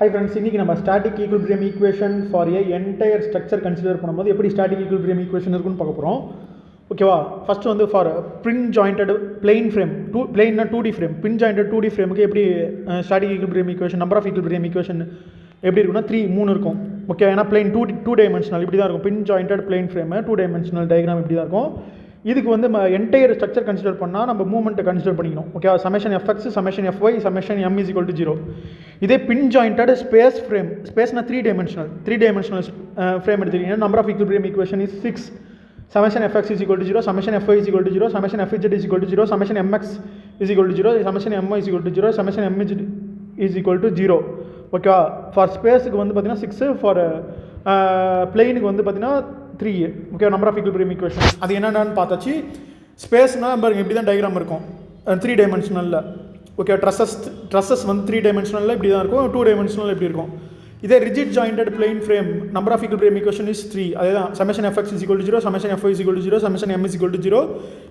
Hi friends, இன்னைக்கு நம்ம static equilibrium equation for A entire structure consider பண்ணும்போது எப்படி ஸ்டாட்டிக் ஈக்குலிபிரியம் ஈக்குவேஷன் இருக்குன்னு பார்க்க போகிறோம். ஓகேவா? ஃபர்ஸ்ட் வந்து for pin jointed plane frame, பிளெயின்னா 2D frame, pin jointed 2D ஃப்ரேமுக்கு எப்படி static equilibrium equation, number of equilibrium equation எப்படி இருக்குன்னா 3 இருக்கும். ஓகே, ஏன்னா பிளெயின் டூ டைமென்ஷனல் இப்படி தான் இருக்கும். Pin jointed plane frame 2 dimensional diagram இப்படி தான் இருக்கும். இதுக்கு வந்து என்டையர் ஸ்ட்ரக்சர் கன்சிடர் பண்ணால் நம்ம மூவ்மெண்ட்டை கன்சிடர் பண்ணிக்கணும். Okay, summation FX, summation FY, summation M is equal to 0. இதே பின் ஜாயிண்டட் ஸ்பேஸ் ஃப்ரேம், ஸ்பேஸ்னா 3 டைமென்ஷனல் ஃப்ரேம் எடுத்துக்கிட்டீங்கன்னா number of equilibrium equation is 6. Summation fx is equal to 0, summation fy is equal to 0, summation fz is equal to 0, summation mx is equal to 0, summation my is equal to 0, summation mz is equal to 0. Okay, for ஸ்பேஸுக்கு வந்து பார்த்தீங்கன்னா 6, for பிளெயினுக்கு வந்து பார்த்தீங்கன்னா 3. Okay, number of equilibrium equation அது என்னென்னு பார்த்தாச்சு. ஸ்பேஸ்னால் பாருங்கள் இப்படி தான் டயக்ராம் இருக்கும் 3 டைமென்ஷனலில். ஓகே, ட்ரஸஸ் வந்து 3 டைமென்ஷனலில் இப்படி தான் இருக்கும், 2 டைமென்ஷனல் எப்படி இருக்கும். இதே rigid jointed plane frame number of equilibrium equation is 3. அதே தான் summation FX is equal to 0, summation FY is equal to 0, summation M is equal to 0.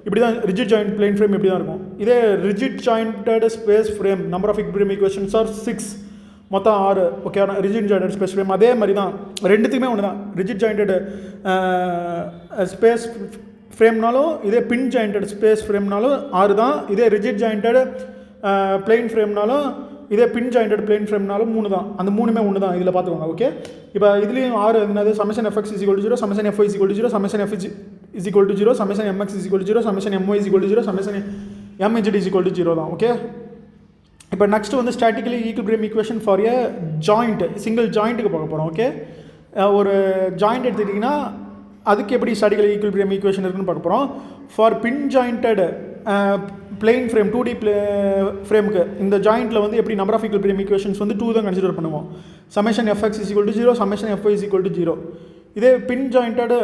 இப்படி தான் ரிஜிட் ஜாயிண்ட் பிளெயின் ஃப்ரேம் இப்படி தான் இருக்கும். இதே rigid jointed space frame number of equilibrium equations are 6, மொத்தம் 6. Okay, rigid jointed space frame அதே மாதிரி தான், ரெண்டுத்துக்குமே ஒன்று தான். ரிஜிட் ஜாயிண்டட் ஸ்பேஸ் ஃப்ரேம்னாலும் இதே பின் ஜாயிண்டட் ஸ்பேஸ் ஃப்ரேம்னாலும் 6 தான். இதே ரிஜிட் ஜாயிண்டட் பிளெயின் ஃப்ரேம்னாலும் இதே பின் ஜாயிண்டட் பிளெயின் ஃப்ரேம்னாலும் 3 தான். அந்த 3மே ஒன்று தான், இதில் பார்த்துக்கோங்க. ஓகே, இப்போ இதுலேயும் 6 என்னது, summation FX is equal to 0, summation FY is equal to 0, summation F is equal to 0, summation MX is equal to 0, summation MY is equal to 0, summation MZ is equal to 0 தான். Okay, இப்போ next வந்து statically equilibrium equation for A joint, single ஜாயிண்ட்டுக்கு பார்க்க போகிறோம். Okay, ஒரு joint எடுத்துக்கிட்டிங்கன்னா அதுக்கு எப்படி ஸ்டாட்டிக்கலி ஈக்குலிபிரியம் ஈக்குவேஷன் இருக்குன்னு பார்க்க போகிறோம். For pin jointed plane frame 2D ஃப்ரேமுக்கு இந்த ஜாயிண்ட்டில் வந்து எப்படி நம்பர் ஆஃப் ஈக்குலிபிரியம் ஈக்குவேஷன்ஸ் வந்து 2 தான் கன்சிடர் பண்ணுவோம். Summation FX is equal to 0, summation FY is equal to 0. இதே பின் ஜாயிண்டட்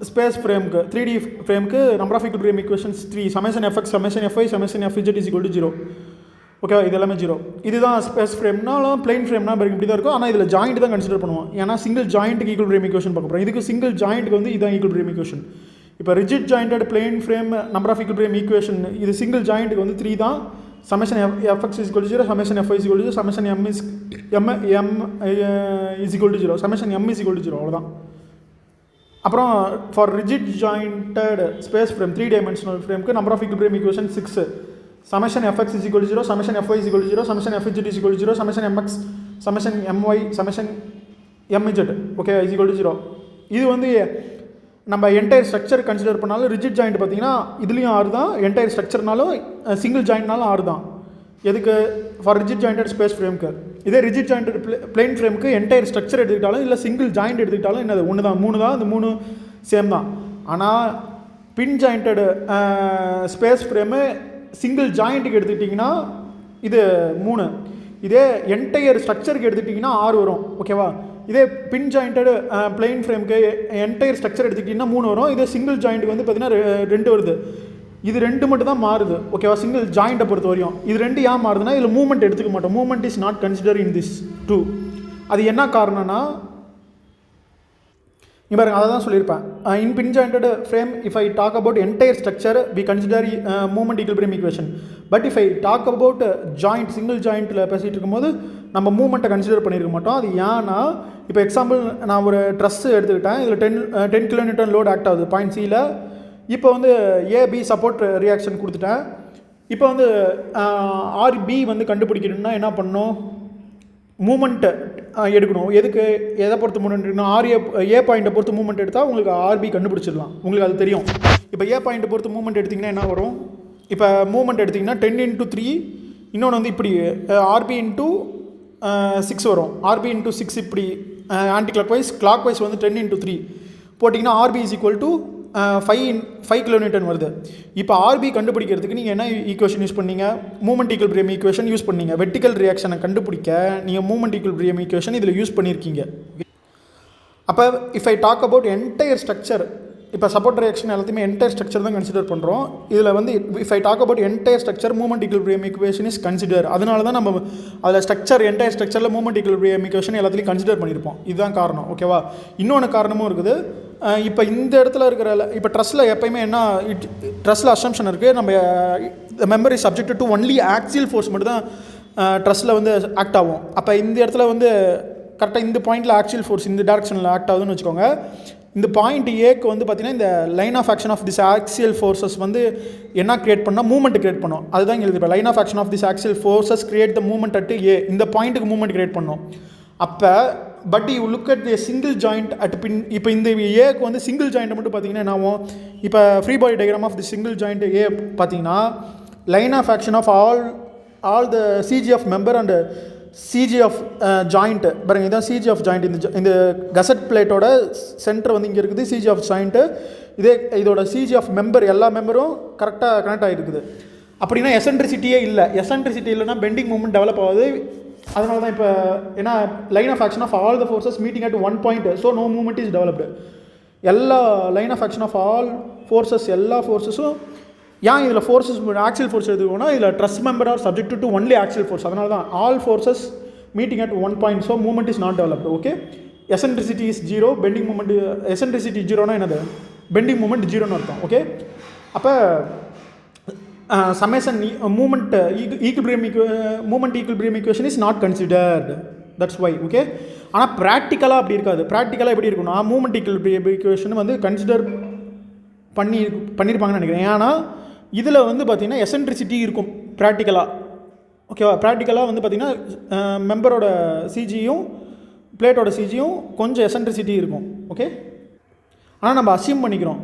ஸ்பேஸ் ஃப்ரேமுக்கு 3D ஃப்ரேமுக்கு number of equilibrium equations 3. Summation FX, summation FY, summation FZ is equal to 0. Okay, இது எல்லாமே 0. இதுதான் space ஃப்ரேம்னாலும் plain ஃப்ரேம்னா இப்படி தான் இருக்கும். ஆனால் இதில் ஜாயிண்ட் தான் கன்சிடர் பண்ணுவோம், ஏன்னா சிங்கிள் ஜாயிண்ட்டுக்கு ஈக்குலிபிரியம் ஈக்குவேஷன் பார்க்க போகிறோம். இதுக்கு சிங்கிள் ஜாயிண்ட்டுக்கு வந்து இதுதான் ஈக்குலிபிரியம் ஈக்குவேஷன். இப்போ rigid jointed plane frame number of equilibrium equation இது சிங்கிள் ஜாயிண்ட்டுக்கு வந்து 3 தான். Summation FX is equal to 0, summation FY is equal to 0, summation M is equal to 0, summation M is equal to 0. அவ்வளோதான். அப்புறம் for rigid jointed space frame 3 dimensional ஃப்ரேமுக்கு number of equilibrium equation 6. Summation FX is equal to 0, summation FY is equal to 0, summation FZ is equal to 0, summation MX, summation MY, summation MZ. Okay, is equal to 0. இது வந்து நம்ம entire structure consider பண்ணாலும் rigid joint பார்த்தீங்கன்னா இதுலேயும் 6 தான். Entire ஸ்ட்ரக்சர்னாலும் single ஜாயிண்ட்னாலும் 6 தான். எதுக்கு, for rigid jointed space ஃப்ரேமுக்கு. இதே ரிஜிட் ஜாயிண்டட் பிளெயின் ஃப்ரேமுக்கு என்டையர் ஸ்ட்ரக்சர் எடுத்துக்கிட்டாலும் இல்லை சிங்கிள் ஜாயிண்ட் எடுத்துக்கிட்டாலும் என்னது ஒன்று தான், 3 தான். இந்த 3 சேம் தான். ஆனால் பின் ஜாயிண்டட் ஸ்பேஸ் ஃப்ரேமு சிங்கிள் ஜாயிண்ட்டுக்கு எடுத்துக்கிட்டிங்கன்னா இது 3. இதே என்டையர் ஸ்ட்ரக்சருக்கு எடுத்துக்கிட்டிங்கன்னா 6 வரும். ஓகேவா? இதே பின் ஜாயிண்டட் பிளெயின் ஃப்ரேமுக்கு என்டையர் ஸ்ட்ரக்சர் எடுத்துக்கிட்டிங்கன்னா 3 வரும். இதே சிங்கிள் ஜாயிண்ட்டுக்கு வந்து பார்த்தீங்கன்னா 2 வருது. இது 2 மட்டும் தான் மாறுது. ஓகேவா? சிங்கிள் ஜாயிண்ட்டை பொறுத்த வரையும் இது 2 ஏன் மாறுதுன்னா இதில் மூவ்மெண்ட் எடுத்துக்க மாட்டோம். Movement is not consider in this 2. அது என்ன காரணம்னா பாருங்க, அதை தான் சொல்லியிருப்பேன். In pin jointed frame if I talk about entire structure we consider movement equilibrium equation. But if I talk about joint, single ஜாயிண்ட்டில் பேசிகிட்டு இருக்கும்போது நம்ம மூவ்மெண்ட்டை கன்சிடர் பண்ணியிருக்க மாட்டோம். அது ஏன்னா இப்போ எக்ஸாம்பிள் நான் ஒரு ட்ரெஸ் எடுத்துக்கிட்டேன். இதில் 10 kN லோட் ஆக்ட் ஆகுது பாயிண்ட் சியில். இப்போ வந்து ஏபி சப்போர்ட் ரியாக்ஷன் கொடுத்துட்டேன். இப்போ வந்து ஆர்பி வந்து கண்டுபிடிக்கணும்னா என்ன பண்ணணும், மூமெண்ட்டை எடுக்கணும். எதுக்கு, எதை பொறுத்து மூமெண்ட் எடுக்கணும், ஏ பாயிண்ட்டை பொறுத்து மூமெண்ட் எடுத்தால் உங்களுக்கு ஆர்பி கண்டுபிடிச்சிடலாம். உங்களுக்கு அது தெரியும். இப்போ ஏ பாயிண்ட்டை பொறுத்து மூமெண்ட் எடுத்திங்கன்னா என்ன வரும், இப்போ மூமெண்ட் எடுத்திங்கன்னா 10 × 3, இன்னொன்று வந்து இப்படி ஆர்பி இன்ட்டு 6 வரும். ஆர்பி இன்ட்டு 6 இப்படி ஆன்டி கிளாக் வைஸ் வந்து 10 × 3 போட்டிங்கன்னா RB is equal to 5 kN வருது. இப்போ ஆர்பி கண்டுபிடிக்கிறதுக்கு நீங்கள் என்ன ஈக்குவேஷன் யூஸ் பண்ணீங்க, மூமெண்ட் ஈக்குலிபிரியம் ஈக்குவேஷன் யூஸ் பண்ணீங்க. வெர்டிக்கல் ரியாக்ஷனை கண்டுபிடிக்க நீங்கள் மூமெண்ட் ஈக்குலிபிரியம் ஈக்குவேஷன் இதில் யூஸ் பண்ணியிருக்கீங்க. அப்போ if I talk about entire structure, இப்போ சப்போர்ட் ரியாக்ஷன் எல்லாத்தையுமே என்டையர் ஸ்ட்ரக்சர் தான் கன்சிடர் பண்ணுறோம். இதில் வந்து if I talk about entire structure moment equilibrium equation is consider. அதனால தான் நம்ம அதில் ஸ்ட்ரக்சர் என்டையர் ஸ்ட்ரக்சரில் மூமெண்ட் ஈக்குலிபிரியம் ஈக்குவேஷன் எல்லாத்துலையும் கன்சிடர் பண்ணியிருப்போம். இதுதான் காரணம். ஓகேவா? இன்னொன்று காரணமும் இருக்குது. இப்போ இந்த இடத்துல இருக்கிற இப்போ ட்ரஸ்ஸில் எப்போயுமே என்ன, ட்ரஸ்ஸில் அசம்ஷன் இருக்குது, நம்ம member is subject to only axial force மட்டும் தான் ட்ரஸ்ஸில் வந்து ஆக்ட் ஆகும். அப்போ இந்த இடத்துல வந்து கரெக்டாக இந்த பாயிண்டில் ஆக்சுவல் ஃபோர்ஸ் இந்த டேரக்ஷனில் ஆக்ட் ஆகுதுன்னு வச்சுக்கோங்க. இந்த பாயிண்ட் ஏக்கு வந்து பார்த்திங்கன்னா இந்த line of action of this axial forces வந்து என்ன கிரியேட் பண்ணால் மூவ்மெண்ட் கிரியேட் பண்ணும். அதுதான் இங்கே எழுதிப்பேன். Line of action of this axial forces create the movement at A. இந்த பாயிண்ட்டுக்கு மூவ்மெண்ட் கிரியேட் பண்ணும். அப்போ but you look at the single joint at pin. இப்போ இந்த ஏக்கு வந்து சிங்கிள் ஜாயிண்ட் மட்டும் பார்த்தீங்கன்னா என்ன ஆகும்? இப்போ free body diagram of the single joint A பார்த்தீங்கன்னா line of action of all the CG of member and CG of joint பாருங்கள். இதுதான் சிஜி ஆஃப் ஜாயிண்ட். இந்த கசட் பிளேட்டோட சென்டர் வந்து இங்கே இருக்குது. சிஜி ஆஃப் ஜாயிண்ட்டு இதோட சிஜி ஆஃப் மெம்பர் எல்லா மெம்பரும் கரெக்டாக கனெக்ட் ஆகிருக்குது. அப்படின்னா எசன்ட்ரிசிட்டியே இல்லை. எசன்ட்ரிசிட்டி இல்லைன்னா பெண்டிங் மூவ்மெண்ட் டெவலப் ஆகுது. அதனால தான் இப்போ ஏன்னா line of action of all the forces meeting at one point, so no movement is developed. எல்லா line of action of all forces எல்லா ஃபோர்ஸஸும் ஏன் இதில் ஃபோர்ஸஸ் ஆக்சியல் ஃபோர்ஸ் எடுத்துக்கோன்னா இதில் truss member are subject to only axial force. அதனால தான் all forces meeting at one point, so movement is not developed. Okay, eccentricity is zero, bending movement eccentricity ஜீரோனா என்னது? பெண்டிங் மூவ்மெண்ட் ஜீரோன்னு அர்த்தம். Okay, அப்போ summation movement equilibrium equation is not considered. That's why. Okay, ஆனால் ப்ராக்டிக்கலாக அப்படி இருக்காது. ப்ராக்டிக்கலாக எப்படி இருக்குன்னா மூவ்மெண்ட் equilibrium equation வந்து கன்சிடர் பண்ணியிருப்பாங்கன்னு நினைக்கிறேன். ஏன்னா இதில் வந்து பார்த்திங்கன்னா எசன்ட்ரிசிட்டி இருக்கும் ப்ராக்டிக்கலாக. ஓகேவா? ப்ராக்டிக்கலாக வந்து பார்த்திங்கன்னா மெம்பரோட சிஜியும் பிளேட்டோட சிஜியும் கொஞ்சம் எசன்ட்ரிசிட்டி இருக்கும். ஓகே, ஆனால் நம்ம அசியூம் பண்ணிக்கிறோம்.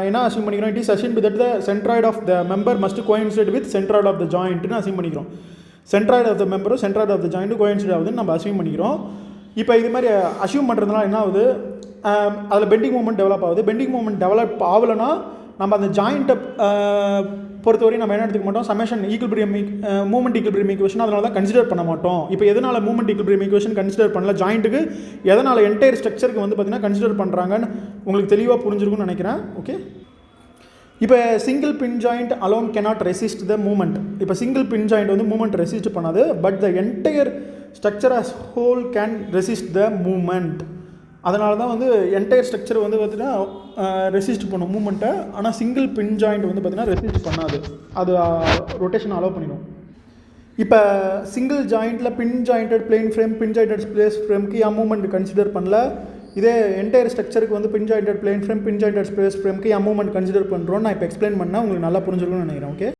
என்ன அசியூம் பண்ணிக்கிறோம்? It is assumed that the centroid of the member must coincide with centroid of the ஜாயிண்ட்னு அசியூம் பண்ணிக்கிறோம். சென்ட்ராய்டு ஆஃப் த மெம்பரும் centroid of the joint coincide ஆகுதுன்னு நம்ம அசியூம் பண்ணிக்கிறோம். இப்போ இது மாதிரி அசியூம் பண்ணுறதுனால என்ன ஆகுது? அதில் பெண்டிங் மூவ்மெண்ட் டெவலப் ஆகுது. பெண்டிங் மூவ்மெண்ட் டெவலப் ஆகலைன்னா நம்ம அந்த ஜாயிண்ட்டை பொறுத்தவரையும் நம்ம என்ன எடுத்துக்க மாட்டோம்? Summation equilibrium movement equilibrium equation அதனால தான் கன்சிடர் பண்ண மாட்டோம். இப்போ எதனால் மூவ்மெண்ட் ஈக்குலிபிரியம் ஈக்குவேஷன் கன்சிடர் பண்ணல ஜாயிண்ட்டுக்கு, எதனால் என்டையர் ஸ்ட்ரக்சருக்கு வந்து பார்த்திங்கன்னா கன்சிடர் பண்ணுறாங்கன்னு உங்களுக்கு தெளிவாக புரிஞ்சிருக்கும்னு நினைக்கிறேன். ஓகே, இப்போ single pin joint alone cannot resist the movement. இப்போ சிங்கிள் பின் ஜாயிண்ட் வந்து மூவ்மெண்ட் ரெசிஸ்ட் பண்ணாது, but the entire structure as whole can resist the movement. அதனால தான் வந்து என்டையர் ஸ்ட்ரக்சர் வந்து பார்த்திங்கன்னா ரெசிஸ்ட் பண்ணும் மூவ்மெண்ட்டை. ஆனால் சிங்கிள் பின் ஜாயிண்ட் வந்து பார்த்திங்கன்னா ரெசிஸ்ட் பண்ணாது, அது ரொட்டேஷன் அலோவ் பண்ணிடும். இப்போ சிங்கிள் ஜாயிண்ட்டில் பின் jointed plane frame pin jointed space ஃப்ரேம்க்கு ஏன் மூவ்மெண்ட் கன்சிடர் பண்ணல? இதே என்டையர் ஸ்ட்ரக்சருக்கு வந்து பின் jointed plane frame pin jointed space ஃப்ரேம்க்கு ஏன் மூவ்மெண்ட் கன்சிடர் பண்ணுறோன்னு நான் இப்போ எக்ஸ்பிளைன் பண்ணால் உங்களுக்கு நல்லா புரிஞ்சிருக்கும்னு நினைக்கிறேன். ஓகே.